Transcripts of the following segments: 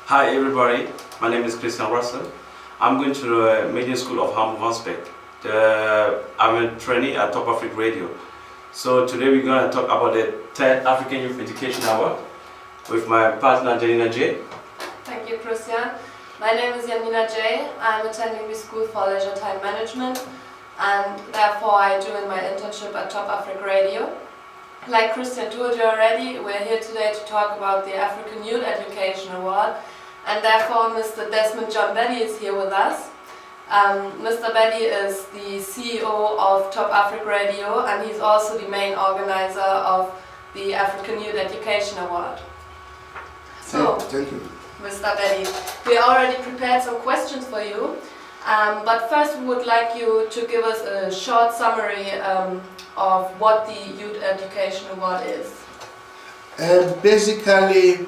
Hi everybody, my name is Christian Russell. I'm going to the Media School of Humble Prospect. I'm a trainee at Top Africa Radio. So today we're going to talk about the 3rd African Youth Education Award with my partner Janina J. Thank you, Christian. My name is Janina J. I'm attending the School for Leisure Time Management and therefore I do my internship at Top Africa Radio. Like Christian told you already, we're here today to talk about the African Youth Education Award, and therefore Mr. Desmond John Beddy is here with us. Mr. Beddy is the CEO of Top Africa Radio and he's also the main organizer of the African Youth Education Award. So, thank you. Mr. Beddy, we already prepared some questions for you, but first we would like you to give us a short summary of what the Youth Education Award is. Basically,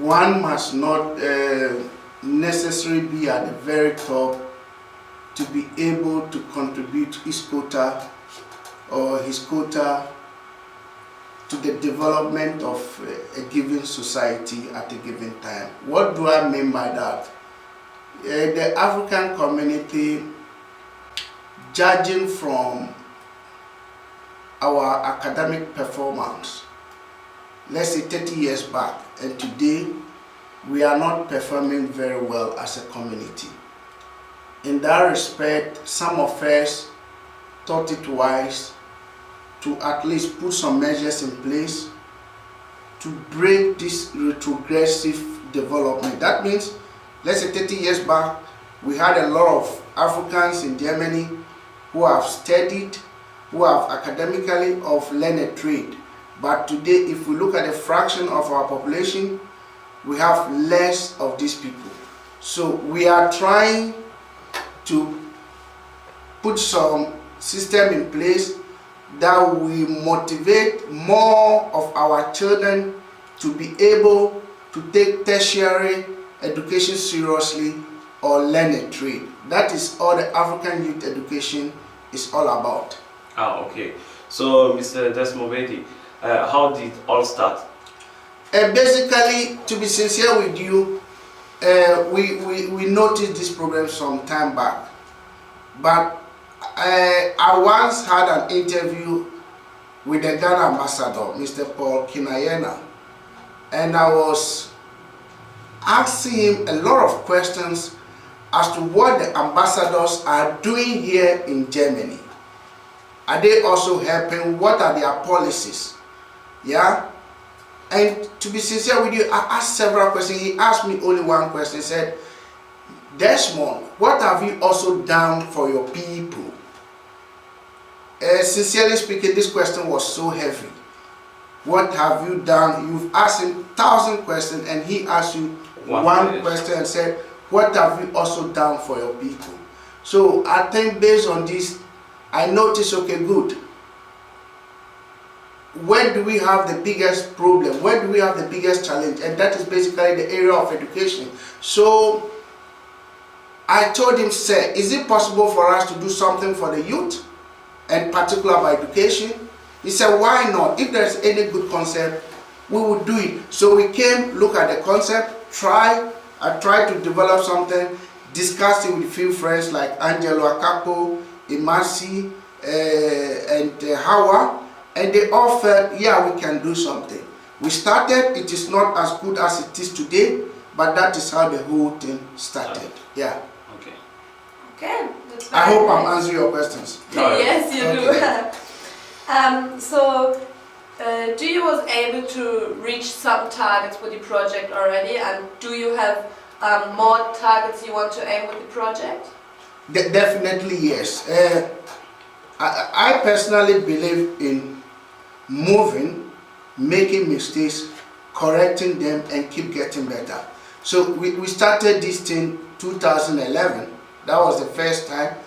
one must not necessarily be at the very top to be able to contribute his quota or his quota to the development of a given society at a given time. What do I mean by that? The African community, judging from our academic performance, let's say 30 years back, and today we are not performing very well as a community. In that respect, some of us thought it wise to at least put some measures in place to break this retrogressive development. That means, let's say 30 years back, we had a lot of Africans in Germany who have studied, who have academically of learned trade. But today, if we look at the fraction of our population, we have less of these people. So we are trying to put some system in place that will motivate more of our children to be able to take tertiary education seriously or learn a trade. That is all the African youth education is all about. Okay. So Mr. Desmond Beddy, how did it all start? Basically, to be sincere with you, we noticed this problem some time back. But I once had an interview with the Ghana ambassador, Mr. Paul Kinayena, and I was asking him a lot of questions as to what the ambassadors are doing here in Germany. Are they also helping? What are their policies? Yeah? And to be sincere with you, I asked several questions. He asked me only one question. He said, Desmond, what have you also done for your people? Sincerely speaking, this question was so heavy. What have you done? You've asked him 1,000 questions and he asked you one question and said, what have you also done for your people? So I think based on this, I noticed, okay, good. Where do we have the biggest problem? Where do we have the biggest challenge? And that is basically the area of education. So I told him, sir, is it possible for us to do something for the youth, and particular about education? He said, why not? If there's any good concept, we would do it. So we came, look at the concept, I tried to develop something, discussed it with a few friends like Angelo Akapo, Imasi, and Hawa, and they all felt, yeah, we can do something. We started, it is not as good as it is today, but that is how the whole thing started. Yeah. Okay. Okay. I hope I'm answering your questions. Yes, you do. So, do you was able to reach some targets with the project already, and do you have more targets you want to aim with the project? Definitely yes. I personally believe in moving, making mistakes, correcting them, and keep getting better. So we started this thing 2011. That was the first time.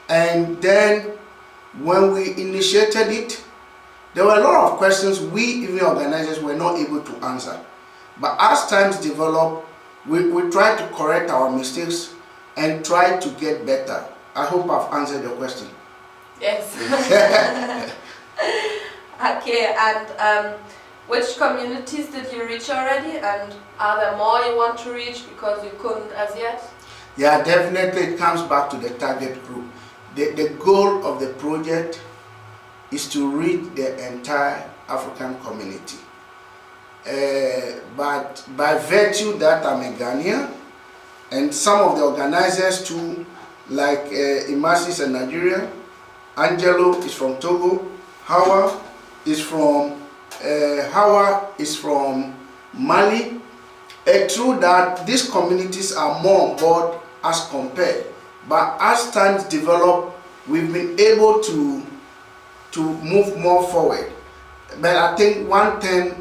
And then when we initiated it, there were a lot of questions we, even organizers, were not able to answer. But as times develop, we try to correct our mistakes and try to get better. I hope I've answered your question. Yes. Okay, and which communities did you reach already, and are there more you want to reach because you couldn't as yet? Yeah, definitely it comes back to the target group. The goal of the project is to reach the entire African community. But by virtue that I'm a Ghanaian, and some of the organizers too, like Imasis in Nigeria, Angelo is from Togo, Hawa is from Mali. True that these communities are more on board as compared, but as times develop, we've been able to move more forward. But I think one thing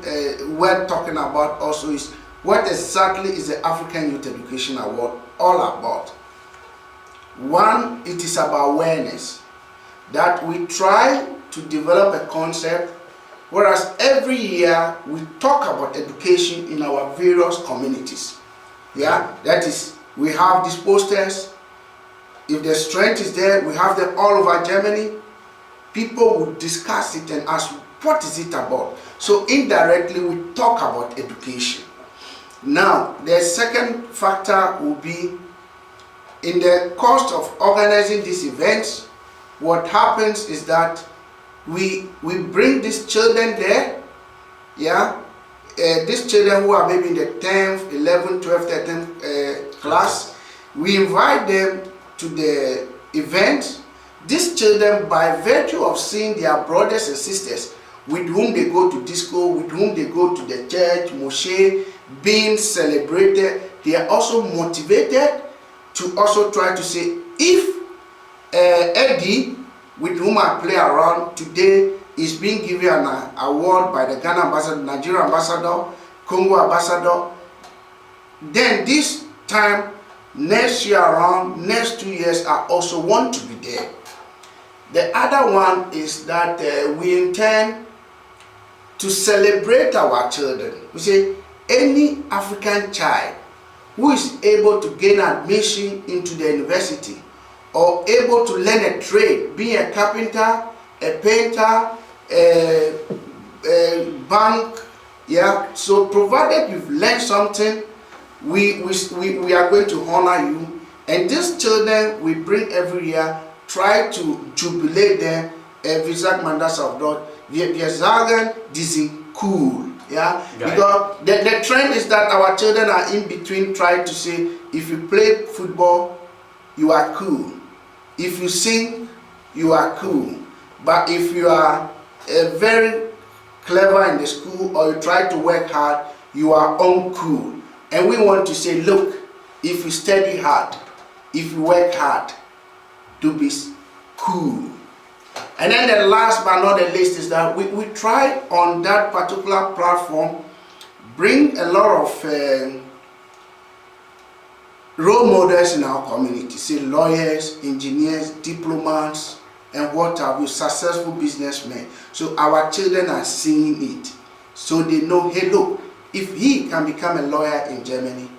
we're talking about also is what exactly is the African Youth Education Award all about. One, it is about awareness, that we try to develop a concept, whereas every year we talk about education in our various communities. Yeah, that is, we have these posters. If the strength is there, we have them all over Germany. People will discuss it and ask, what is it about? So indirectly, we talk about education. Now, the second factor will be in the cost of organizing these events. What happens is that we bring these children there, yeah, these children who are maybe in the 10th, 11th, 12th, 13th class, we invite them to the event. These children, by virtue of seeing their brothers and sisters with whom they go to disco, with whom they go to the church, mosque, being celebrated, they are also motivated to also try to say, if Eddie, with whom I play around today, is being given an award by the Ghana ambassador, Nigeria ambassador, Congo ambassador, then this time, next year around, next 2 years, I also want to be there. The other one is that we intend to celebrate our children. We say any African child who is able to gain admission into the university or able to learn a trade, being a carpenter, a painter, a bank, yeah. So provided you've learned something, we are going to honor you. And these children we bring every year, try to jubilate them. Wir sagt man das auf Deutsch? Wir sagen, die sind cool. Yeah, because the trend is that our children are in between, trying to say, if you play football, you are cool. If you sing, you are cool. But if you are very clever in the school or you try to work hard, you are uncool. And we want to say, look, if you study hard, if you work hard, to be cool. And then the last but not the least is that we try on that particular platform bring a lot of role models in our community, say lawyers, engineers, diplomats, and what have you, successful businessmen. So our children are seeing it. So they know, hey look, if he can become a lawyer in Germany,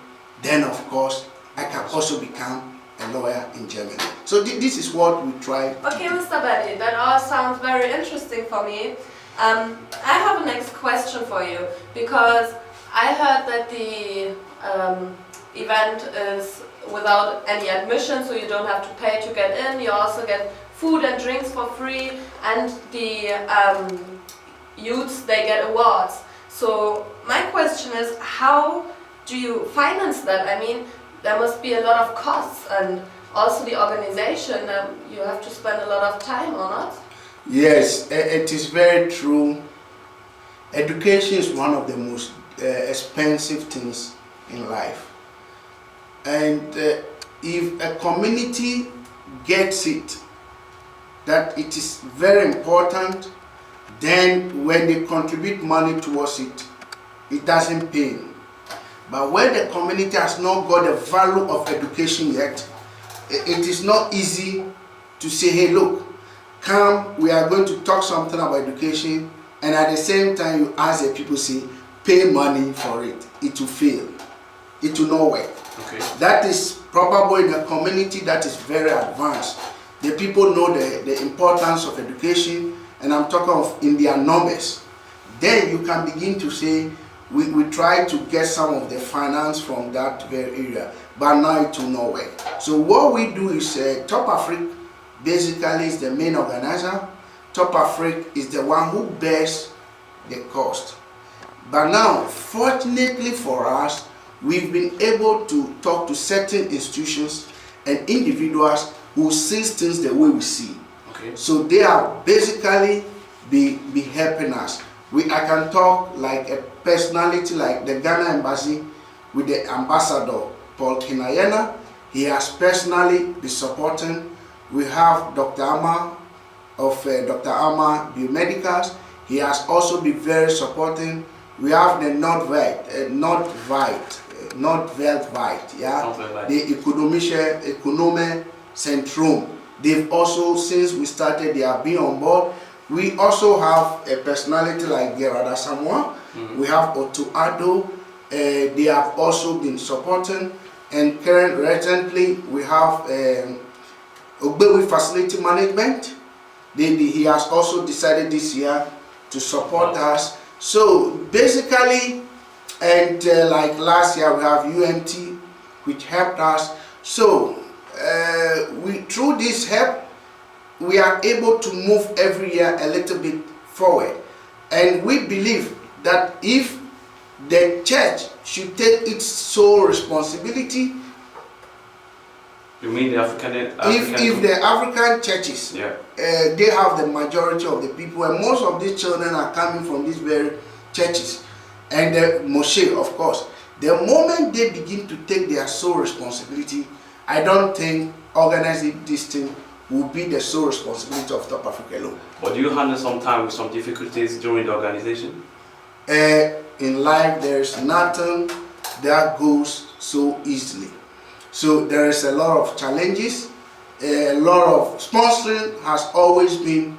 then of course I can also become a lawyer in Germany. So this is what we try. Okay, Mr. Beddy, that all sounds very interesting for me. I have a next question for you, because I heard that the event is without any admission, so you don't have to pay to get in. You also get food and drinks for free, and the youths, they get awards. So my question is, how do you finance that? I mean, there must be a lot of costs, and also the organization, you have to spend a lot of time on it. Yes, it is very true. Education is one of the most expensive things in life. And if a community gets it, that it is very important, then when they contribute money towards it, it doesn't pay. But when the community has not got the value of education yet, it is not easy to say, hey look, come, we are going to talk something about education, and at the same time you ask the people, say, pay money for it. It will fail. It will not work. Okay. That is probably in a community that is very advanced. The people know the importance of education, and I'm talking of in their numbers. then you can begin to say, we try to get some of the finance from that very area, but now it will not work. So what we do is Top Africa basically is the main organizer. Top Africa is the one who bears the cost. But now, fortunately for us, we've been able to talk to certain institutions and individuals who see things the way we see. Okay. So they are basically be helping us. I can talk like a personality like the Ghana Embassy with the ambassador Paul Kinayena. He has personally been supporting. We have Dr. Ama of Dr. Ama Biomedicals. He has also been very supporting. We have the Nordveld, yeah, the Economic Centrum. They've also, since we started, they have been on board. We also have a personality like Gerarda Samoa. We have Otto Addo. They have also been supporting. And recently, we have Ogbewi Facility Management. He has also decided this year to support us. So basically, and like last year, we have UMT, which helped us. So through this help, we are able to move every year a little bit forward. And we believe that if the church should take its sole responsibility, you mean the African if the African churches, yeah, they have the majority of the people, and most of these children are coming from these very churches, and the mosque, of course. The moment they begin to take their sole responsibility, I don't think organizing this thing will be the sole responsibility of Top Africa alone. But do you handle sometimes with some difficulties during the organization? In life, there is nothing that goes so easily. So there is a lot of challenges. A lot of sponsoring has always been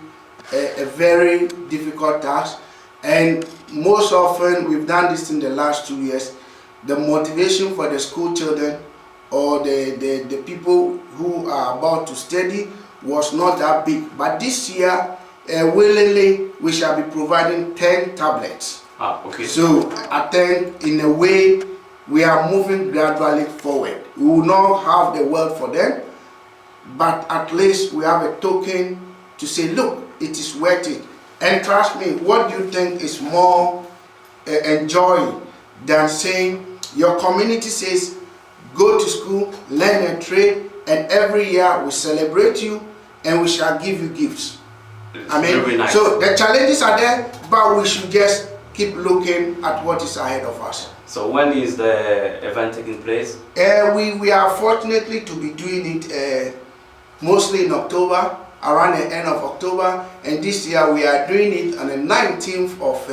a very difficult task, and most often we've done this in the last 2 years. The motivation for the school children or the people who are about to study was not that big. But this year, willingly, we shall be providing 10 tablets. Okay. So I think in a way, we are moving gradually forward. We will not have the world for them, but at least we have a token to say, look, it is worth it. And trust me, what do you think is more enjoying than saying your community says, go to school, learn a trade, and every year we celebrate you and we shall give you gifts. I mean, very nice. So the challenges are there, but we should just keep looking at what is ahead of us. So when is the event taking place? We are fortunately to be doing it mostly in October, around the end of October, and this year we are doing it on the 19th of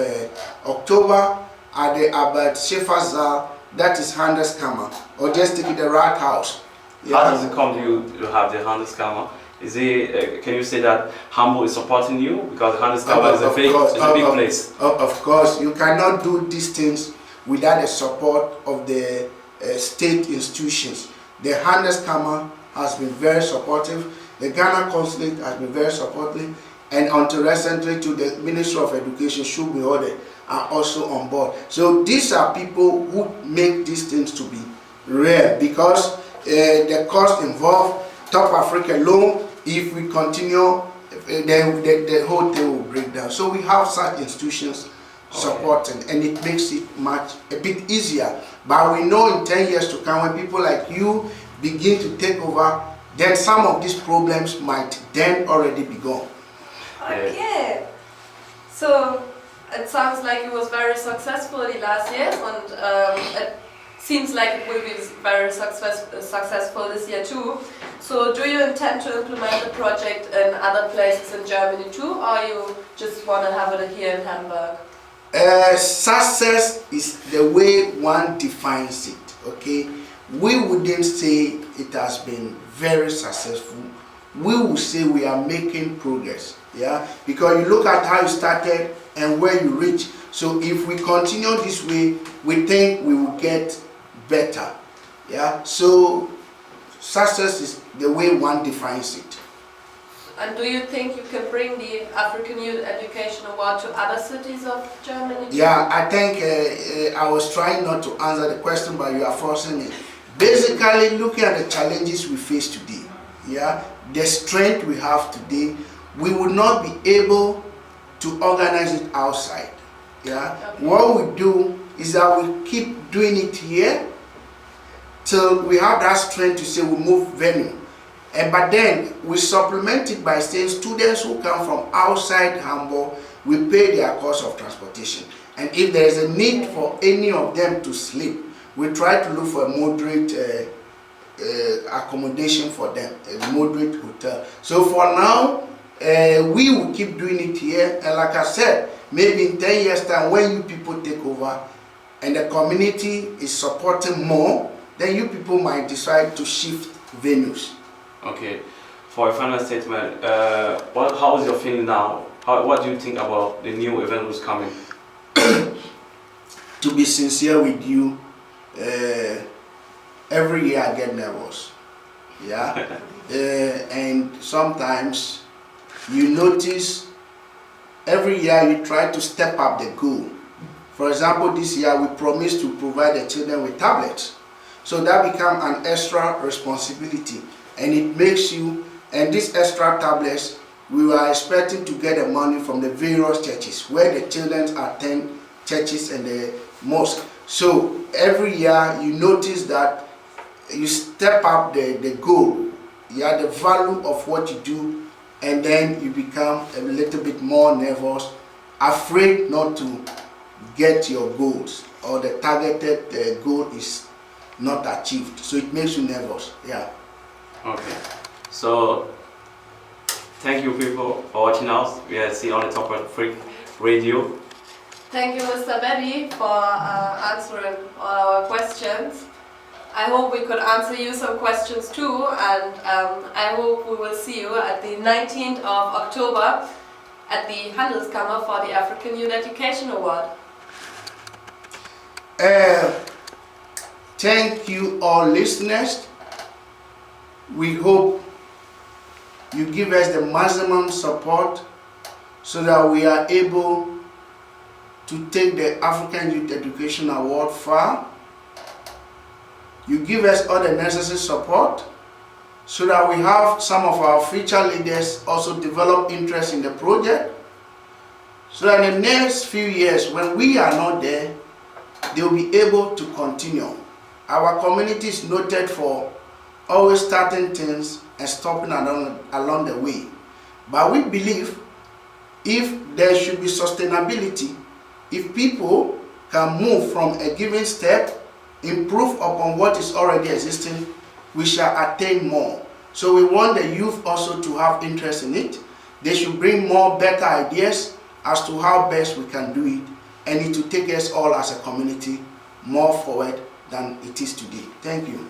October at the Abad Shefazal, that is Handelskammer, or just take it the Rat House. Yeah. How does it come to have the Handelskammer? Is it, can you say that Hamburg is supporting you? Because the Handelskammer is a big place. Of course, you cannot do these things without the support of the state institutions. The Handelskammer has been very supportive. The Ghana Consulate has been very supportive. And until recently, to the Ministry of Education, should be ordered, are also on board. So these are people who make these things to be rare, because the cost involved, Top Africa alone, if we continue, then the whole thing will break down. So we have such institutions supporting, and it makes it a bit easier. But we know in 10 years to come, when people like you begin to take over, then some of these problems might then already be gone. Okay. So it sounds like it was very successful the last year, and it seems like it will be very successful this year too. So do you intend to implement the project in other places in Germany too, or you just want to have it here in Hamburg? Success is the way one defines it, okay? We wouldn't say it has been very successful. We will say we are making progress, yeah? Because you look at how you started and where you reach. So if we continue this way, we think we will get better, yeah? So success is the way one defines it. And do you think you can bring the African Youth Education Award to other cities of Germany? Yeah, I think I was trying not to answer the question, but you are forcing me. Basically, looking at the challenges we face today, yeah, the strength we have today, we will not be able to organize it outside. Yeah, Okay. what we do is that we keep doing it here till we have that strength to say we move venue. But then we supplement it by saying students who come from outside Hamburg, we pay their cost of transportation. And if there is a need for any of them to sleep, we try to look for a moderate accommodation for them, a moderate hotel. So for now, we will keep doing it here. And like I said, maybe in 10 years time, when you people take over and the community is supporting more, then you people might decide to shift venues. Okay. For a final statement, how is your feeling now? What do you think about the new event who's coming? To be sincere with you, every year I get nervous. Yeah. And sometimes you notice every year you try to step up the goal. For example, this year we promised to provide the children with tablets. So that becomes an extra responsibility, and it makes you, and these extra tablets, we were expecting to get the money from the various churches where the children attend churches and the mosque. So every year you notice that you step up the goal, yeah, the value of what you do, and then you become a little bit more nervous, afraid not to get your goals, or the targeted goal is not achieved. So it makes you nervous. Yeah. Okay. So thank you people for watching us. We are seeing on the Top Africa Radio. Thank you, Mr. Beddy, for answering all our questions. I hope we could answer you some questions too, and I hope we will see you at the 19th of October at the Handelskammer for the African Youth Education Award. Thank you all listeners. We hope you give us the maximum support so that we are able to take the African Youth Education Award far. You give us all the necessary support so that we have some of our future leaders also develop interest in the project, so that in the next few years when we are not there, they will be able to continue. Our community is noted for always starting things and stopping along the way. But we believe if there should be sustainability, if people can move from a given step, improve upon what is already existing, we shall attain more. So we want the youth also to have interest in it. They should bring more better ideas as to how best we can do it, and it will take us all as a community more forward than it is today. Thank you.